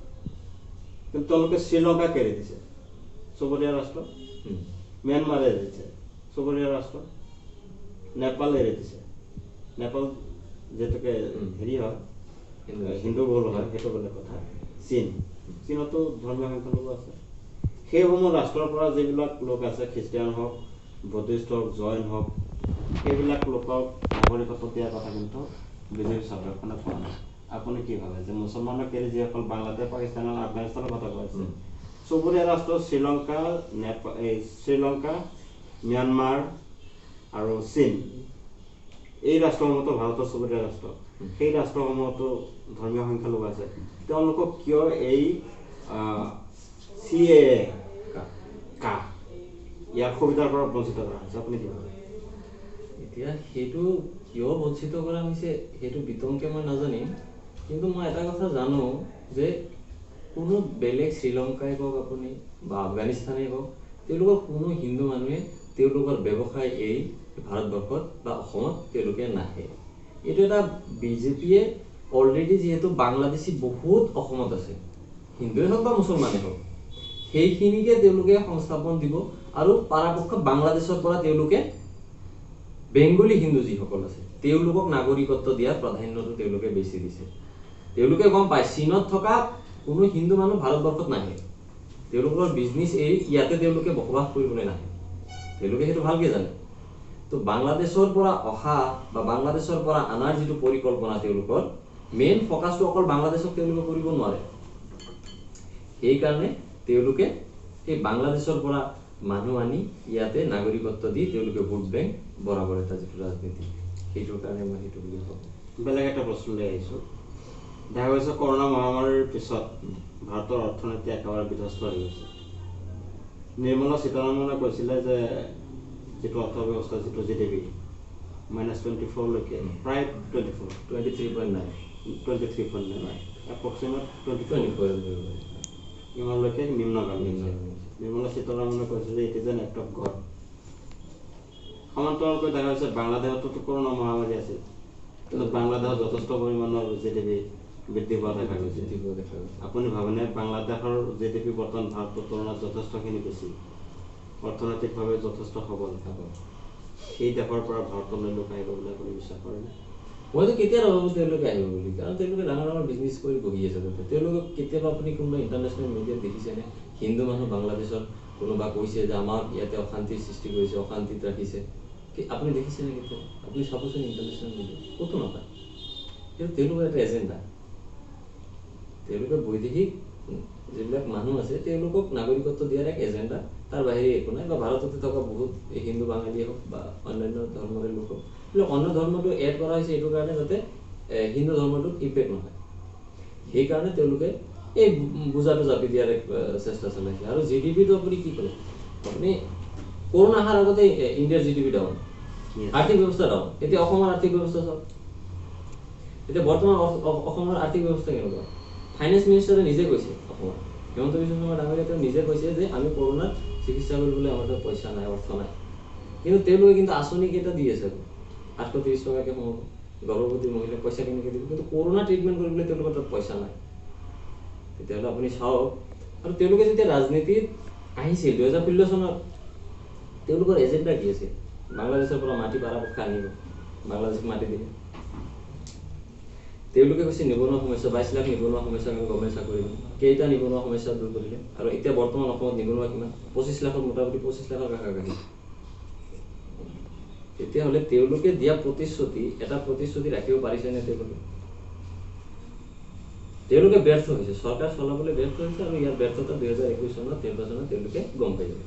কিন্তু তেওঁলোকে শ্ৰীলংকাক এৰি দিছে, চুবুৰীয়া ৰাষ্ট্ৰ, ম্যানমাৰ এৰি দিছে, চুবুৰীয়া ৰাষ্ট্ৰ, নেপাল এৰি দিছে। নেপাল যিহেতুকে হেৰি হয়, হিন্দু বহুল হয়, সেইটো বেলেগ কথা। চীনতো ধৰ্মীয় সংখ্যালঘু আছে। সেইসমূহ ৰাষ্ট্ৰৰ পৰা যিবিলাক লোক আছে, খ্ৰীষ্টিয়ান হওক, বুদ্ধিষ্ট হওক, জৈন হওক, সেইবিলাক লোকক নাগৰিকত্ব দিয়াৰ কথা কিন্তু বিজেপি চৰকাৰখনে কোৱা নাই। আপুনি কি ভাবে যে মুছলমানক এৰি যিসকল বাংলাদেশ, পাকিস্তান আৰু আফগানিস্তানৰ কথা কৈছে, চুবুৰীয়া ৰাষ্ট্ৰ শ্ৰীলংকা, ম্যানমাৰ আৰু চীন, এই ৰাষ্ট্ৰসমূহতো ভাৰতৰ চুবুৰীয়া ৰাষ্ট্ৰ, সেই ৰাষ্ট্ৰসমূহতো ধৰ্মীয় সংখ্যালঘু আছে, তেওঁলোকক কিয় এই CAA ইয়াৰ সুবিধাৰ পৰা বঞ্চিত কৰা হৈছে? আপুনি কি ভাবে? এতিয়া সেইটো কিয় বঞ্চিত কৰা হৈছে সেইটো বিতংকে মই নাজানিম, কিন্তু মই এটা কথা জানো যে কোনো বেলেগ শ্ৰীলংকাই কওক আপুনি বা আফগানিস্তানেই কওক, তেওঁলোকৰ কোনো হিন্দু মানুহে তেওঁলোকৰ ব্যৱসায় এৰি ভাৰতবৰ্ষত বা অসমত তেওঁলোকে নাহে। এইটো এটা বিজেপিয়ে অলৰেডি যিহেতু বাংলাদেশী বহুত অসমত আছে, হিন্দুৱে হওক বা মুছলমানেই হওক, সেইখিনিকে তেওঁলোকে সংস্থাপন দিব আৰু পৰাপক্ষত বাংলাদেশৰ পৰা তেওঁলোকে বেংগলী হিন্দু যিসকল আছে তেওঁলোকক নাগৰিকত্ব দিয়াৰ প্ৰাধান্যটো তেওঁলোকে বেছি দিছে। তেওঁলোকে গম পায় চীনত থকা কোনো হিন্দু মানুহ ভাৰতবৰ্ষত নাহে, তেওঁলোকৰ বিজনেছ এৰি ইয়াতে তেওঁলোকে বসবাস কৰিবলৈ নাহে, তেওঁলোকে সেইটো ভালকে জানে। তো বাংলাদেশৰ পৰা অহা বা বাংলাদেশৰ পৰা আনাৰ যিটো পৰিকল্পনা, তেওঁলোকৰ মেইন ফকাছটো অকল বাংলাদেশক তেওঁলোকে কৰিব নোৱাৰে। সেইকাৰণে তেওঁলোকে সেই বাংলাদেশৰ পৰা মানুহ আনি ইয়াতে নাগৰিকত্ব দি তেওঁলোকে ভোট বেংক বৰাবৰ এটা যিটো ৰাজনীতি, সেইটোৰ কাৰণে মই সেইটো বুলি ভাবোঁ। বেলেগ এটা প্ৰশ্ন লৈ আহিছোঁ। দেখা গৈছে কৰোণা মহামাৰীৰ পিছত ভাৰতৰ অৰ্থনীতি একেবাৰে বিধ্বস্ত হৈ গৈছে। নিৰ্মলা সীতাৰমণে কৈছিলে যে যিটো অৰ্থব্যৱস্থা, যিটো GDP -24লৈকে প্ৰায় 23.9 এপ্ৰক্সিমেট 24 ইমানলৈকে নিম্নগামী। নিৰ্মলা সীতাৰমণে কৈছে যে it is an act of god. সমান্তৰালকৈ দেখা গৈছে বাংলাদেশতো কৰোণা মহামাৰী আছিল, কিন্তু বাংলাদেশত যথেষ্ট পৰিমাণৰ GDP বৃদ্ধি পোৱা দেখা গৈছে। আপুনি ভাবেনে বাংলাদেশৰ GDP বৰ্তমান ভাৰতৰ তুলনাত যথেষ্টখিনি বেছি, অৰ্থনৈতিকভাৱে যথেষ্ট সবল, সেই দেশৰ পৰা ভাৰতলৈ লোক আহিব বুলি আপুনি বিশ্বাস কৰেনে? মইতো কেতিয়া নাভাবোঁ তেওঁলোকে আহিব বুলি, কাৰণ তেওঁলোকে ডাঙৰ ডাঙৰ বিজনেছ কৰি বহি আছে তাতে। তেওঁলোকক কেতিয়াবা আপুনি কোনোবা ইণ্টাৰনেশ্যনেল মিডিয়াত দেখিছেনে হিন্দু মানুহ বাংলাদেশত কোনোবা কৈছে যে আমাক ইয়াতে অশান্তিৰ সৃষ্টি কৰিছে, অশান্তিত ৰাখিছে? আপুনি দেখিছেনে কেতিয়া? আপুনি চাবচোন ইণ্টাৰনেশ্যনেল মিডিয়া, ক'তো নাপায়। কিন্তু তেওঁলোকৰ এটা এজেণ্ডা, তেওঁলোকে বৈদেশিক যিবিলাক মানুহ আছে তেওঁলোকক নাগৰিকত্ব দিয়াৰ এক এজেণ্ডা, তাৰ বাহিৰে একো নাই। বা ভাৰততে থকা বহুত হিন্দু বাঙালীয়ে হওক বা অন্যান্য ধৰ্মৰে লোক হওক, অন্য ধৰ্মটো এড কৰা হৈছে এইটো কাৰণে যাতে হিন্দু ধৰ্মটোত ইম্পেক্ট নহয়, সেইকাৰণে তেওঁলোকে এই বোজাটো জাপি দিয়াৰ চেষ্টা চলাইছে। আৰু GDP-টো আপুনি কি ক'লে, আপুনি কৰোণা অহাৰ আগতে ইণ্ডিয়াৰ GDP ডাউন, আৰ্থিক ব্যৱস্থা ডাউন। এতিয়া অসমৰ আৰ্থিক ব্যৱস্থা চাওক, এতিয়া বৰ্তমান অসমৰ আৰ্থিক ব্যৱস্থা কেনেকুৱা? ফাইনেন্স মিনিষ্টাৰে নিজে কৈছে, অসমৰ হিমন্ত বিশ্ব শৰ্মা ডাঙৰীয়া তেওঁ নিজে কৈছে যে আমি কৰোণাত চিকিৎসা কৰিবলৈ আমাৰ তাত পইচা নাই, অৰ্থ নাই। কিন্তু তেওঁলোকে কিন্তু আঁচনি কেইটা দি আছে, 830 টকাকৈ সোমাব, গৰ্ভৱতী মহিলাক পইচা কেনেকৈ দিব, কিন্তু কৰোণা ট্ৰিটমেণ্ট কৰিবলৈ তেওঁলোকৰ তাত পইচা নাই। তেতিয়াহ'লে আপুনি চাওক, আৰু তেওঁলোকে যেতিয়া ৰাজনীতিত আহিছিল 2016 চনত, তেওঁলোকৰ এজেণ্ডা কি আছিল? বাংলাদেশৰ পৰা মাটি পাৰাপক্ষে আনিব, বাংলাদেশক মাটি দিলে। তেওঁলোকে কৈছে নিবনুৱা সমস্যা, 22 লাখ নিবনুৱা সমস্যা আমি গভৰ্ণমেণ্ট চাকৰি দিম। কেইটা নিবনুৱা সমস্যা দূৰ কৰিলে? আৰু এতিয়া বৰ্তমান অসমত নিবনুৱা কিমান? 25 লাখৰ, মোটামুটি 25 লাখৰ কাষাকাষি। তেতিয়াহ'লে তেওঁলোকে দিয়া প্ৰতিশ্ৰুতি, এটা প্ৰতিশ্ৰুতি ৰাখিব পাৰিছেনে তেওঁলোকে? তেওঁলোকে ব্যৰ্থ হৈছে, চৰকাৰ চলাবলৈ ব্যৰ্থ হৈছে, আৰু ইয়াৰ ব্যৰ্থতা 2021 চনত নিৰ্বাচনত তেওঁলোকে গম পাই যাব।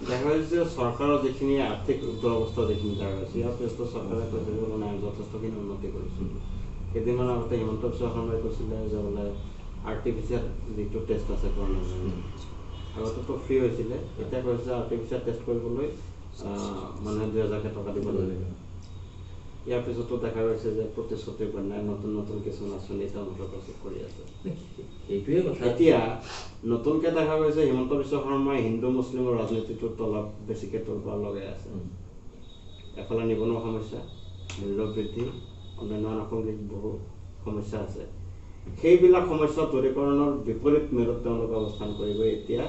দেখা গৈছে চৰকাৰৰ যিখিনি আৰ্থিক দুৰৱস্থা যিখিনি দেখা গৈছে, ইয়াৰ পিছতো চৰকাৰে কৈছে যে বোলে আমি যথেষ্টখিনি উন্নতি কৰিছোঁ। কেইদিনমান আগতে হিমন্ত বিশ্ব শৰ্মাই কৈছিলে যে বোলে আৰ্টিফিচিয়েল যিটো টেষ্ট আছে কৰোণা, আগতেতো ফ্ৰী হৈছিলে, এতিয়া কৈছে আৰ্টিফিচিয়েল টেষ্ট কৰিবলৈ মানুহে 2000 টকা দিব লাগে। ইয়াৰ পিছতো দেখা গৈছে যে প্ৰতিশ্ৰুতি বনাই নতুন নতুন কিছুমান আঁচনি তেওঁলোকে প্ৰস্তুত কৰি আছে। সেইটোৱে কথা। এতিয়া নতুনকৈ দেখা গৈছে হিমন্ত বিশ্ব শৰ্মাই হিন্দু মুছলিমৰ ৰাজনীতিটোত অলপ বেছিকৈ তলব লগাই আছে। এফালে নিবনুৱা সমস্যা, মূল্য বৃদ্ধি, অন্যান্য আনুষংগিক বহু সমস্যা আছে। সেইবিলাক সমস্যা দূৰীকৰণৰ বিপৰীত মেৰুত তেওঁলোকে অৱস্থান কৰিব। এতিয়া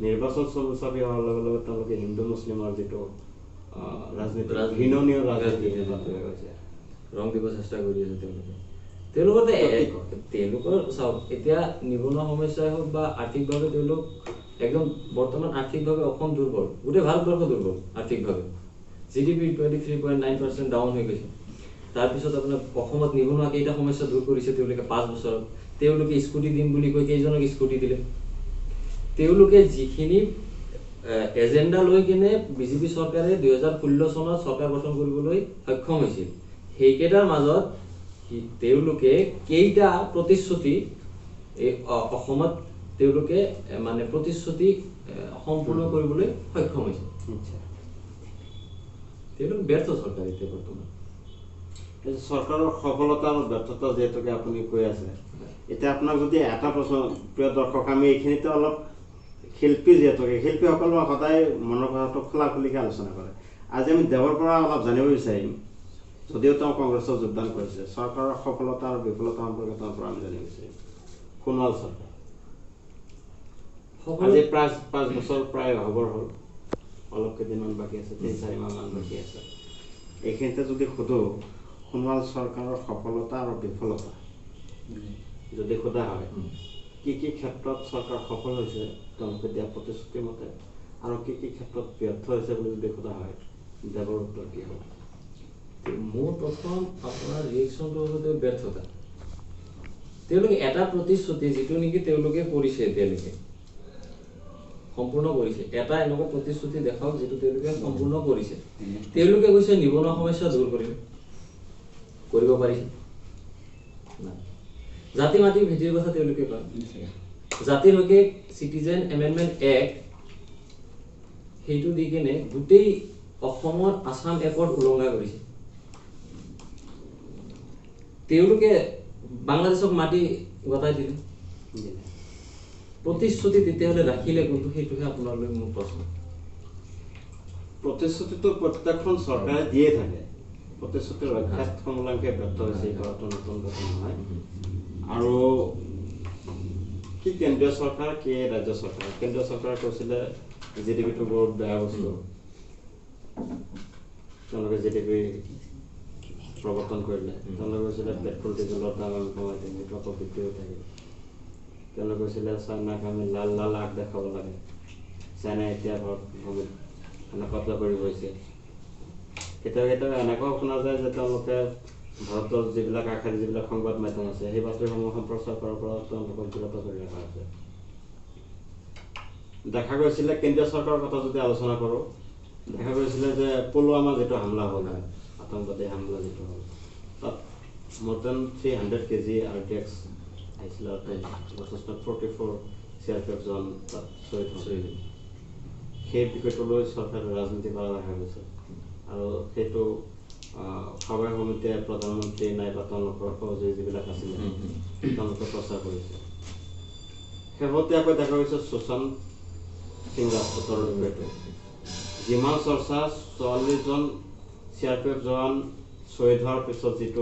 নিৰ্বাচন চাপি হোৱাৰ লগে লগে তেওঁলোকে হিন্দু মুছলিমৰ যিটো ৰাজনীতি, ঘৃণনীয় ৰাজনীতি হৈছে, ৰং দিব চেষ্টা কৰি আছে তেওঁলোকৰ চাওক, এতিয়া নিবনুৱা সমস্যাই হওক বা আৰ্থিকভাৱে তেওঁলোক একদম বৰ্তমান আৰ্থিকভাৱে অসম দুৰ্বল, গোটেই ভাৰতবৰ্ষ দুৰ্বল আৰ্থিকভাৱে। GDP 23.9% ডাউন হৈ গৈছে। তাৰপিছত আপোনাৰ অসমত নিবনুৱা কেইটা সমস্যা দূৰ কৰিছে তেওঁলোকে 5 বছৰত। তেওঁলোকে স্কুটি দিম বুলি কৈ কেইজনক স্কুটি দিলে? তেওঁলোকে যিখিনি এজেণ্ডা লৈ কিনে বিজেপি চৰকাৰে 2016 চনত চৰকাৰ গঠন কৰিবলৈ সক্ষম হৈছিল, সেইকেইটাৰ মাজত তেওঁলোকে কেইটা প্ৰতিশ্ৰুতি এই অসমত তেওঁলোকে মানে প্ৰতিশ্ৰুতি সম্পূৰ্ণ কৰিবলৈ সক্ষম হৈছে? তেওঁলোক ব্যৰ্থ চৰকাৰ এতিয়া বৰ্তমান। চৰকাৰৰ সফলতা আৰু ব্যৰ্থতা যিহেতুকে আপুনি কৈ আছে, এতিয়া আপোনাক যদি এটা প্ৰশ্ন, প্ৰিয় দৰ্শক, আমি এইখিনিতে অলপ শিল্পী যিহেতুকে শিল্পীসকলে সদায় মনৰ কথাটো খোলা খুলিকৈ আলোচনা কৰে। আজি আমি দেৱৰ পৰা অলপ জানিব বিচাৰিম, যদিও তেওঁ কংগ্ৰেছত যোগদান কৰিছে, চৰকাৰৰ সফলতা আৰু বিফলতা সম্পৰ্কে তেওঁৰ পৰা আমি জানিব বিচাৰিম। সোণোৱাল চৰকাৰ আজি প্ৰায় 5 বছৰ প্ৰায় হ'বৰ হ'ল, অলপ কেইদিনমান বাকী আছে, 3-4 মাহমান বাকী আছে। এইখিনিতে যদি সোধোঁ সোণোৱাল চৰকাৰৰ সফলতা আৰু বিফলতা যদি সোধা হয়, কি কি ক্ষেত্ৰত চৰকাৰ সফল হৈছে তেওঁলোকে দিয়া প্ৰতিশ্ৰুতি মতে, আৰু কি কি ক্ষেত্ৰত ব্যৰ্থ হৈছে বুলি যদি সোধা হয়, দেৱৰ উত্তৰ কি হ'ব? মোৰ প্ৰথম আপোনাৰ ৰিয়েকশ্যনটো হ'ব ব্যৰ্থতা। তেওঁলোকে এটা প্ৰতিশ্ৰুতি যিটো নেকি তেওঁলোকে কৰিছে, এতিয়ালৈকে সম্পূৰ্ণ কৰিছে, এটা এনেকুৱা প্ৰতিশ্ৰুতি দেখাওক যিটো তেওঁলোকে সম্পূৰ্ণ কৰিছে। তেওঁলোকে কৈছে নিবনুৱা সমস্যা দূৰ কৰিম, কৰিব পাৰিছে নাই। জাতি মাটি ভিত্তিৰ কথা তেওঁলোকে কয়, জাতিৰ হকে চিটিজেন এমেণ্ডমেণ্ট এক্ট সেইটো দি কিনে গোটেই অসমত আছাম একৰ্ড উলংঘা কৰিছে। তেওঁলোকে বাংলাদেশক মাটি গতাই দিলে, প্ৰতিশ্ৰুতি তেতিয়াহ'লে ৰাখিলে কোনটো, সেইটোহে আপোনালৈ মোৰ প্ৰশ্ন। প্ৰতিশ্ৰুতিটো প্ৰত্যেকখন চৰকাৰে দিয়ে থাকে, প্ৰতিশ্ৰুতি ৰক্ষাত সংলাংকে ব্যৰ্থ হৈছে, এই কৰাটো নতুন কথা নহয়। আৰু কি কেন্দ্ৰীয় চৰকাৰ, কি ৰাজ্য চৰকাৰ? কেন্দ্ৰীয় চৰকাৰে কৈছিলে GDP-টো বহুত বেয়া বস্তু, তেওঁলোকে GDP প্ৰৱৰ্তন কৰিলে। তেওঁলোকে কৈছিলে পেট্ৰল ডিজেলৰ দাম আমি কমাই দিম, এইটো আকৌ বৃদ্ধি হৈ থাকিল। তেওঁলোকে কৈছিলে চাইনাক আমি লাল লাল আগ দেখাব লাগে, চাইনাই এতিয়া ভূমিত কব্জা কৰি গৈছে। কেতিয়াবা কেতিয়াবা এনেকুৱাও শুনা যায় যে তেওঁলোকে ভাৰতৰ যিবিলাক আগশাৰীৰ যিবিলাক সংবাদ মাধ্যম আছে, সেই বাতৰিসমূহ সম্প্ৰচাৰ কৰাৰ পৰা তেওঁলোকক বিৰত কৰি ৰখা হৈছে। দেখা গৈছিলে কেন্দ্ৰীয় চৰকাৰৰ কথা যদি আলোচনা কৰোঁ, দেখা গৈছিলে যে পুলৱামা যিটো হামলা হ'ল, আতংকবাদী হামলা যিটো হ'ল তাত more than 300 kg RDX আহিছিলে যথেষ্ট 44 CRPF জোৱান তাত শ্বহীদ হ'ল সেই বিষয়টো লৈ চৰকাৰে ৰাজনীতি কৰা দেখা গৈছে আৰু সেইটো সভাৰ সমিতিয়ে প্ৰধানমন্ত্ৰী নাইবা তেওঁলোকৰ সহযোগী যিবিলাক আছিলে তেওঁলোকে প্ৰচাৰ কৰিছে শেহতীয়াকৈ দেখা গৈছে সুশান্ত সিং ৰাজপুতৰ বিষয়টো যিমান চৰ্চা 44জন CRPF জোৱান শ্বহীদ হোৱাৰ পিছত যিটো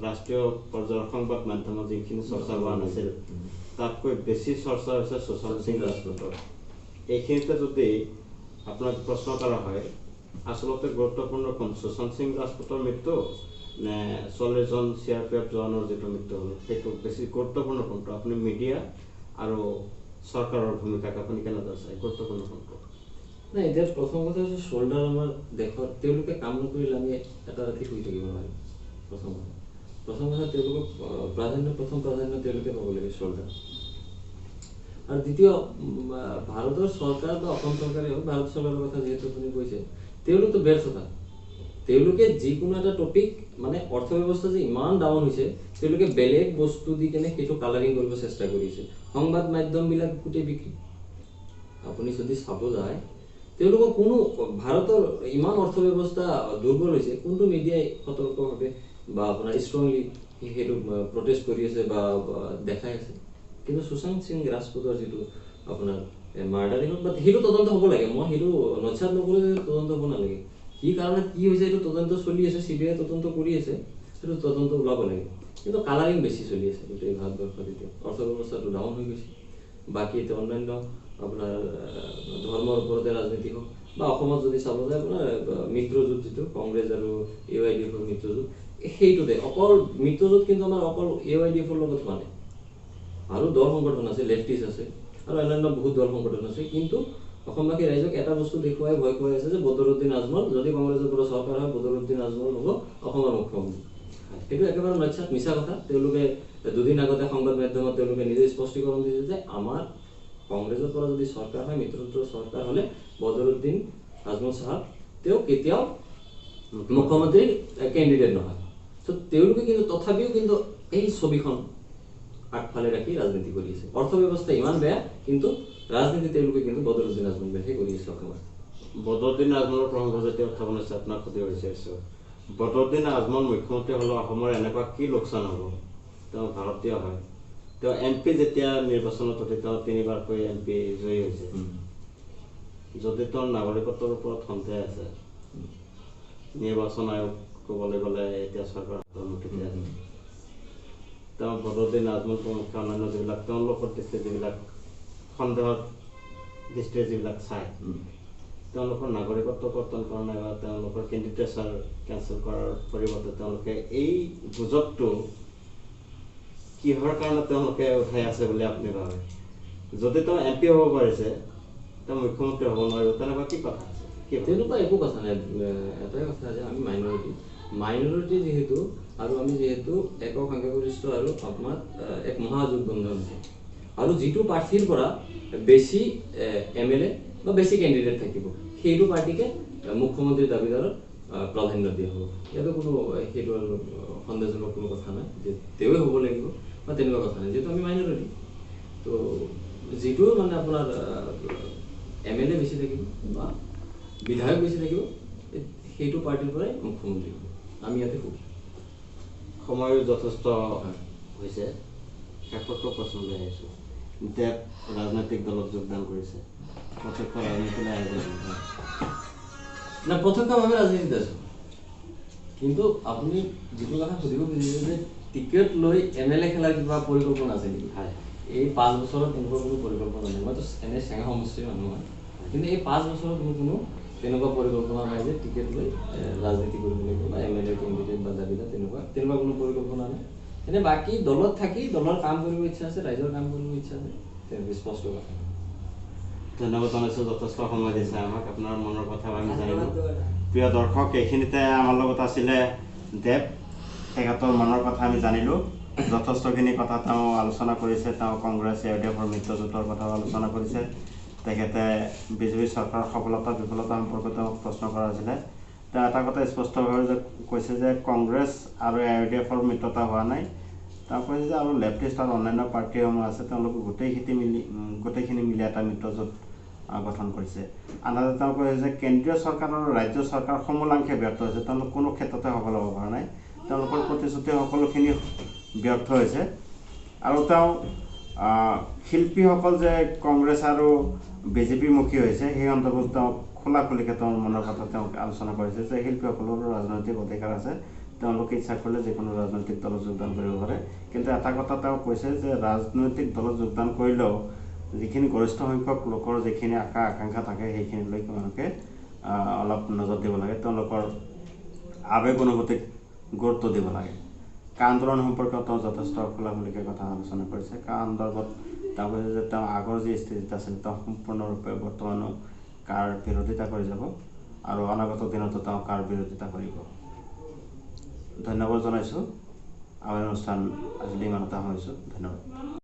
ৰাষ্ট্ৰীয় পৰ্যায়ৰ সংবাদ মাধ্যমত যিখিনি চৰ্চা হোৱা নাছিল তাতকৈ বেছি চৰ্চা হৈছে সুশান্ত সিং ৰাজপুতৰ এইখিনিতে যদি আপোনাক প্ৰশ্ন কৰা হয় আচলতে গুৰুত্বপূৰ্ণ কোন সুশান্ত সিং ৰাজপুতৰ মৃত্যু নে 44জন CRPF জোৱানৰ যিটো মৃত্যু হ'ল সেইটো বেছি গুৰুত্বপূৰ্ণ কোনটো আপুনি মিডিয়া আৰু চৰকাৰৰ ভূমিকাক আপুনি কেনেদৰে চায় গুৰুত্বপূৰ্ণ কোনটো নাই এতিয়া প্ৰথম কথা হৈছে শোল্ডাৰ আমাৰ দেশত তেওঁলোকে কাম নকৰিলে আমি এটা ৰাতি শুই থাকিব নোৱাৰিম প্ৰথম কথা তেওঁলোকক প্ৰথম প্ৰাধান্য তেওঁলোকে পাব লাগে শোল্ডাৰ আৰু দ্বিতীয় ভাৰতৰ চৰকাৰ বা অসম চৰকাৰে হওক ভাৰত চৰকাৰৰ কথা যিহেতু আপুনি কৈছে তেওঁলোকতো ব্যৰ্থতা তেওঁলোকে যিকোনো এটা টপিক মানে অৰ্থ ব্যৱস্থা যে ইমান ডাউন হৈছে তেওঁলোকে বেলেগ বস্তু দি কেনে সেইটো কালাৰিং কৰিব চেষ্টা কৰিছে সংবাদ মাধ্যমবিলাক গোটেই বিক্ৰী আপুনি যদি চাব যায় তেওঁলোকৰ কোনো ভাৰতৰ ইমান অৰ্থ ব্যৱস্থা দুৰ্বল হৈছে কোনটো মিডিয়াই সতৰ্কভাৱে বা আপোনাৰ ষ্ট্ৰংলি সেইটো প্ৰটেষ্ট কৰি আছে বা দেখাই আছে কিন্তু সুশান্ত সিং ৰাজপুতৰ যিটো আপোনাৰ মাৰ্ডাৰিং হওক বা সেইটো তদন্ত হ'ব লাগে মই সেইটো নচ্ছাত নকৰোঁ যে তদন্ত হ'ব নালাগে কি কাৰণত কি হৈছে এইটো তদন্ত চলি আছে CBI তদন্ত কৰি আছে সেইটো তদন্ত ওলাব লাগে কিন্তু কালাৰিং বেছি চলি আছে গোটেই ভাৰতবৰ্ষত এতিয়া অৰ্থ ব্যৱস্থাটো ডাউন হৈ গৈছে বাকী এতিয়া অন্যান্য আপোনাৰ ধৰ্মৰ ওপৰতে ৰাজনীতি হওক বা অসমত যদি চাব যায় আপোনাৰ মিত্ৰজোঁট যিটো কংগ্ৰেছ আৰু AYDFৰ মিত্ৰজোঁট সেইটোতে অকল মিত্ৰজোঁট কিন্তু আমাৰ অকল AYDFৰ লগত হোৱা নাই আৰু দল সংগঠন আছে লেফটিষ্ট আছে আৰু অন্যান্য বহুত দল সংগঠন আছে কিন্তু অসমবাসী ৰাইজক এটা বস্তু দেখুৱাই ভয় খুৱাই আছে যে বদৰুদ্দিন আজমল যদি কংগ্ৰেছৰ পৰা চৰকাৰ হয় বদৰুদ্দিন আজমল হ'ব অসমৰ মুখ্যমন্ত্ৰী সেইটো একেবাৰে নচ্ছাত মিছা কথা তেওঁলোকে দুদিন আগতে সংবাদ মাধ্যমত তেওঁলোকে নিজে স্পষ্টীকৰণ দিছে যে আমাৰ কংগ্ৰেছৰ পৰা যদি চৰকাৰ হয় মিত্ৰজোঁটৰ চৰকাৰ হ'লে বদৰুদ্দিন আজমল সাহেব তেওঁ কেতিয়াও মুখ্যমন্ত্ৰীৰ কেণ্ডিডেট নহয় তো তেওঁলোকে কিন্তু তথাপিও কিন্তু এই ছবিখন আগফালে ৰাখি ৰাজনীতি কৰি আছে অৰ্থ ব্যৱস্থা ইমান বেয়া কিন্তু ৰাজনীতি তেওঁলোকে কিন্তু বদৰুদ্দিন আজমলহে কৰি আছে অসমত বদৰুদ্দিন আজমলৰ প্ৰসংগ যেতিয়া উত্থাপন হৈছে আপোনাক সুধিব বিচাৰিছোঁ বদৰুদ্দিন আজমল মুখ্যমন্ত্ৰী হ'লেও অসমৰ এনেকুৱা কি লোকচান হ'ব তেওঁ ভাৰতীয় হয় তেওঁ MP যেতিয়া নিৰ্বাচনত উঠি তেওঁ 3বাৰকৈ MP জয়ী হৈছে যদি তেওঁৰ নাগৰিকত্বৰ ওপৰত সন্দেহ আছে নিৰ্বাচন আয়োগ ক'বলৈ গ'লে এতিয়া চৰকাৰ মুঠিতে আছে তেওঁ বদৰুদ্দিন আজমল প্ৰমুখ্যে অন্যান্য যিবিলাক তেওঁলোকৰ দৃষ্টিত যিবিলাক সন্দেহৰ দৃষ্টিৰে যিবিলাক চায় তেওঁলোকৰ নাগৰিকত্ব কৰ্তন কৰা নাই বা তেওঁলোকৰ কেণ্ডিডেটছাৰ কেঞ্চেল কৰাৰ পৰিৱৰ্তে তেওঁলোকে এই গুজবটো কিহৰ কাৰণে তেওঁলোকে উঠাই আছে বুলি আপুনি ভাবে যদি তেওঁ MP হ'ব পাৰিছে তেওঁ মুখ্যমন্ত্ৰী হ'ব নোৱাৰিব তেনেকুৱা কি কথা আছে তেনেকুৱা একো কথা নাই এটাই কথা যে আমি মাইনৰিটি যিহেতু আৰু আমি যিহেতু একক সংখ্যাগৰিষ্ঠ আৰু আপোনাৰ এক মহাজোটবন্ধন আছে আৰু যিটো প্ৰাৰ্থীৰ পৰা বেছি MLA বা বেছি কেণ্ডিডেট থাকিব সেইটো পাৰ্টিকে মুখ্যমন্ত্ৰী দাবীদাৰত প্ৰাধান্য দিয়া হ'ব ইয়াতে কোনো সেইটো সন্দেহজনক কোনো কথা নাই যে তেওঁৱে হ'ব লাগিব বা তেনেকুৱা কথা নাই যিহেতু আমি মাইনৰিটি তো যিটো মানে আপোনাৰ MLA বেছি থাকিব বা বিধায়ক বেছি থাকিব সেইটো পাৰ্টিৰ পৰাই মুখ্যমন্ত্ৰী হ'ব আমি ইয়াতে সুখী সময়ো যথেষ্ট হৈছে শেষৰটো প্ৰশ্নলৈ আহিছোঁ দেৱ ৰাজনৈতিক দলত যোগদান কৰিছে প্ৰত্যক্ষ ৰাজনীতিলৈ আহিব না প্ৰত্যক্ষভাৱে ৰাজনীতিত আছোঁ কিন্তু আপুনি যিটো কথা সুধিব বিচাৰিছে যে টিকেট লৈ MLA খেলাৰ কিবা পৰিকল্পনা আছে নেকি এই 5 বছৰত তেনেকুৱা কোনো পৰিকল্পনা নাই মইতো এনে চেঙা সমষ্টিৰ মানুহ হয় কিন্তু এই 5 বছৰত মোৰ কোনো তেনেকুৱা পৰিকল্পনা নাই যে টিকেট লৈ ৰাজনীতি কৰিব লাগিব বা MLA কেণ্ডিডেট বা দাবীদাৰ তেনেকুৱা কোনো পৰিকল্পনা নাই এনে বাকী দলত থাকি দলৰ কাম কৰিব ইচ্ছা আছে ৰাইজৰ কাম কৰিব ইচ্ছা আছে তেনেকৈ স্পষ্ট কথা ধন্যবাদ জনাইছোঁ যথেষ্ট সময় দিছে আমাক আপোনাৰ মনৰ কথা আমি জানিলোঁ প্ৰিয় দৰ্শক এইখিনিতে আমাৰ লগত আছিলে দেৱ তেখেতৰ মনৰ কথা আমি জানিলোঁ যথেষ্টখিনি কথা তেওঁ আলোচনা কৰিছে তেওঁ কংগ্ৰেছ AYDFৰ মিত্ৰজোঁটৰ কথাও আলোচনা কৰিছে তেখেতে বিজেপি চৰকাৰৰ সফলতা বিফলতা সম্পৰ্কে তেওঁক প্ৰশ্ন কৰা হৈছিলে তেওঁ এটা কথা স্পষ্টভাৱে কৈছে যে কংগ্ৰেছ আৰু AIUDFৰ মিত্ৰতা হোৱা নাই। তেওঁ কৈছে যে আৰু লেফটিষ্ট আৰু অন্যান্য পাৰ্টিসমূহ আছে তেওঁলোকে গোটেইখিনি মিলি এটা মিত্ৰজোঁট গঠন কৰিছে। আনহাতে তেওঁ কৈছে যে কেন্দ্ৰীয় চৰকাৰ আৰু ৰাজ্য চৰকাৰ সমূলাংশে ব্যৰ্থ হৈছে, তেওঁলোক কোনো ক্ষেত্ৰতে সফল হ'ব পৰা নাই, তেওঁলোকৰ প্ৰতিশ্ৰুতি সকলোখিনি ব্যৰ্থ হৈছে। আৰু তেওঁ শিল্পীসকল যে কংগ্ৰেছ আৰু BJP মুখী হৈছে সেই সন্দৰ্ভত তেওঁ খোলাখুলিকৈ তেওঁৰ মনৰ কথা তেওঁ আলোচনা কৰিছে যে শিল্পীসকলৰো ৰাজনৈতিক অধিকাৰ আছে, তেওঁলোকে ইচ্ছা কৰিলে যিকোনো ৰাজনৈতিক দলত যোগদান কৰিব পাৰে। কিন্তু এটা কথা তেওঁ কৈছে যে ৰাজনৈতিক দলত যোগদান কৰিলেও যিখিনি গৰিষ্ঠ সংখ্যক লোকৰ যিখিনি আকাংক্ষা থাকে সেইখিনিলৈ তেওঁলোকে অলপ নজৰ দিব লাগে, তেওঁলোকৰ আৱেগ অনুভূতিক গুৰুত্ব দিব লাগে। কা আন্দোলন সম্পৰ্কে তেওঁ যথেষ্ট খোলাখুলিকৈ কথা আলোচনা কৰিছে। কা সন্দৰ্ভত তেওঁ কৈছে যে তেওঁ আগৰ যি স্থিতিত আছিল তেওঁ সম্পূৰ্ণৰূপে বৰ্তমানো কাৰ বিৰোধিতা কৰি যাব আৰু অনাগত দিনতো তেওঁ কাৰ বিৰোধিতা কৰিব। ধন্যবাদ জনাইছোঁ। আমাৰ অনুষ্ঠান আজিলৈ ইমানতে সামৰিছোঁ। ধন্যবাদ।